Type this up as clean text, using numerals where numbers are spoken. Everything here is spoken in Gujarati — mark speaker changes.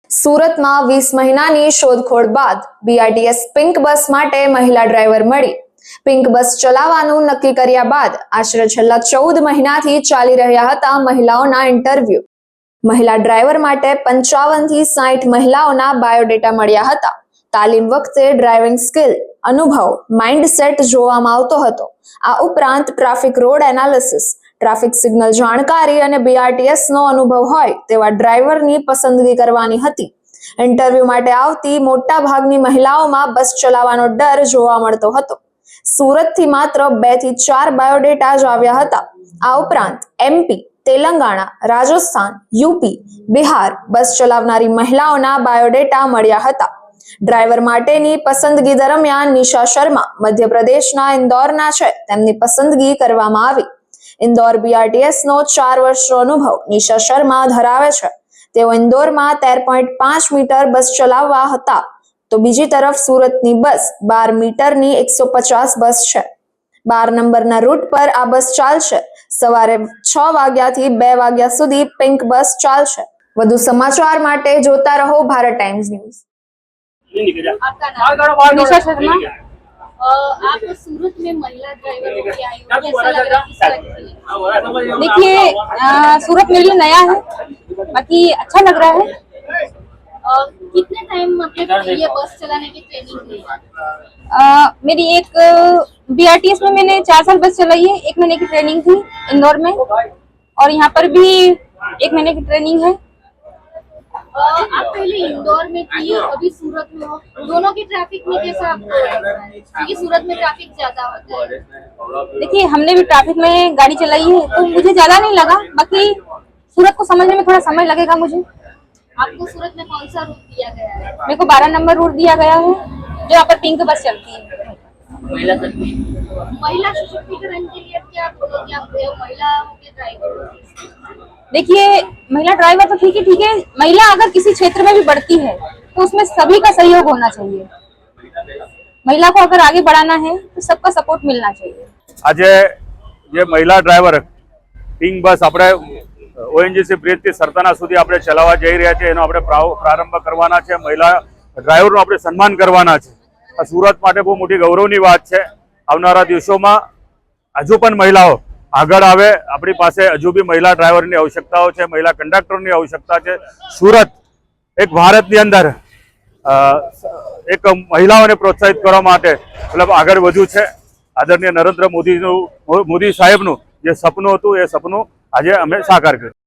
Speaker 1: સુરતમાં 20 મહિનાની શોધખોળ બાદ બીઆરટીએસ પિંક બસ માટે મહિલા ડ્રાઈવર મળી। પિંક બસ ચલાવવાનું નક્કી કર્યા બાદ આશરે છેલ્લા 14 મહિનાથી ચાલી રહ્યા હતા મહિલાઓના ઇન્ટરવ્યુ। મહિલા ડ્રાઈવર માટે 55 થી 60 મહિલાઓના બાયોડેટા મળ્યા હતા। તાલીમ વખતે ડ્રાઇવિંગ સ્કિલ, અનુભવ, માઇન્ડસેટ જોવામાં આવતો હતો। આ ઉપરાંત traffic road analysis, traffic signal જાણકારી અને બીઆરટીએસ નો અનુભવ હોય તેવા ડ્રાઈવરની પસંદગી કરવાની હતી। ઇન્ટરવ્યુ માટે આવતી મોટા ભાગની મહિલાઓમાં બસ ચલાવવાનો ડર જોવા મળતો હતો। સુરતથી માત્ર 2 થી 4 બાયોડેટા જ આવ્યા હતા। આ ઉપરાંત એમપી, તેલંગાણા, રાજસ્થાન, યુપી, બિહાર બસ ચલાવનારી મહિલાઓના બાયોડેટા મળ્યા હતા। ડ્રાઈવર માટેની પસંદગી દરમિયાન નિશા શર્મા મધ્યપ્રદેશના ઇન્દોરના છે તેમની પસંદગી કરવામાં આવી। ઇન્દોર બીઆરટીએસ નો 4 વર્ષનો અનુભવ નિશા શર્મા ધરાવે છે। તેઓ ઇન્દોરમાં 13.5 મીટર બસ ચલાવવા હતા, તો બીજી તરફ સુરતની બસ 12 મીટરની 150 બસ છે। 12 નંબરના રૂટ પર આ બસ ચાલશે। સવારે 6 વાગ્યાથી 2 વાગ્યા સુધી પિંક બસ ચાલશે। વધુ સમાચાર માટે જોતા રહો ભારત ટાइम्स न्यूज।
Speaker 2: निशा शर्मा।
Speaker 3: आप सूरत में महिला ड्राइवर होके आई हो, कैसा लग रहा है, किस तरह की फीलिंग?
Speaker 2: देखिए सूरत मेरे लिए नया है, बाकी अच्छा लग रहा है।
Speaker 3: कितने टाइम आपने ये बस चलाने की ट्रेनिंग ली?
Speaker 2: मेरी एक बीआरटीएस में मैंने 4 साल बस चलाई है। 1 महीने की ट्रेनिंग थी इंदौर में, और यहाँ पर भी 1 महीने की ट्रेनिंग है।
Speaker 3: आप पहले इंदौर में थी, अभी सूरत में हो, दोनों की ट्रैफिक में कैसा आपको लग रहा है? क्योंकि सूरत में ट्रैफिक ज्यादा होता है।
Speaker 2: देखिए हमने भी ट्रैफिक में गाड़ी चलाई है, तो मुझे ज्यादा नहीं लगा, बाकी सूरत को समझने में थोड़ा समय लगेगा मुझे।
Speaker 3: आपको सूरत में कौन सा रूट दिया गया है?
Speaker 2: मेरे को 12 नंबर रूट दिया गया है, जो यहाँ पर पिंक बस चलती है।
Speaker 3: महिला सशक्तिकरण के लिए क्या बोलोगे आप, महिला के ड्राइवर?
Speaker 2: देखिए महिला ड्राइवर तो ठीक है। महिला अगर किसी क्षेत्र में भी बढ़ती है तो उसमें सभी का सहयोग होना चाहिए। महिला को अगर आगे बढ़ाना है तो सबका सपोर्ट मिलना चाहिए।
Speaker 4: आज जे महिला ड्राइवर पिंक बस આપણે ઓએનજીસી બ્રિજથી સરતાના સુધી આપણે ચલાવવા જઈ રહ્યા છે, એનો આપણે પ્રારંભ કરવાના છે। મહિલા ડ્રાઈવરનું આપણે સન્માન કરવાના છે। આ સુરત માટે બહુ મોટી ગૌરવની વાત છે। આવનારા દિવસોમાં હજુ પણ મહિલાઓ આગળ આવે। આપણી પાસે હજુ બી મહિલા ડ્રાઈવરની આવશ્યકતાઓ છે, મહિલા કંડક્ટરની આવશ્યકતા છે। સુરત એક ભારતની અંદર એક મહિલાઓને પ્રોત્સાહિત કરવા માટે મતલબ આગળ વધ્યું છે। આદરણીય નરેન્દ્ર મોદી સાહેબનું જે સપનું હતું એ સપનું આજે અમે સાકાર કર્યું।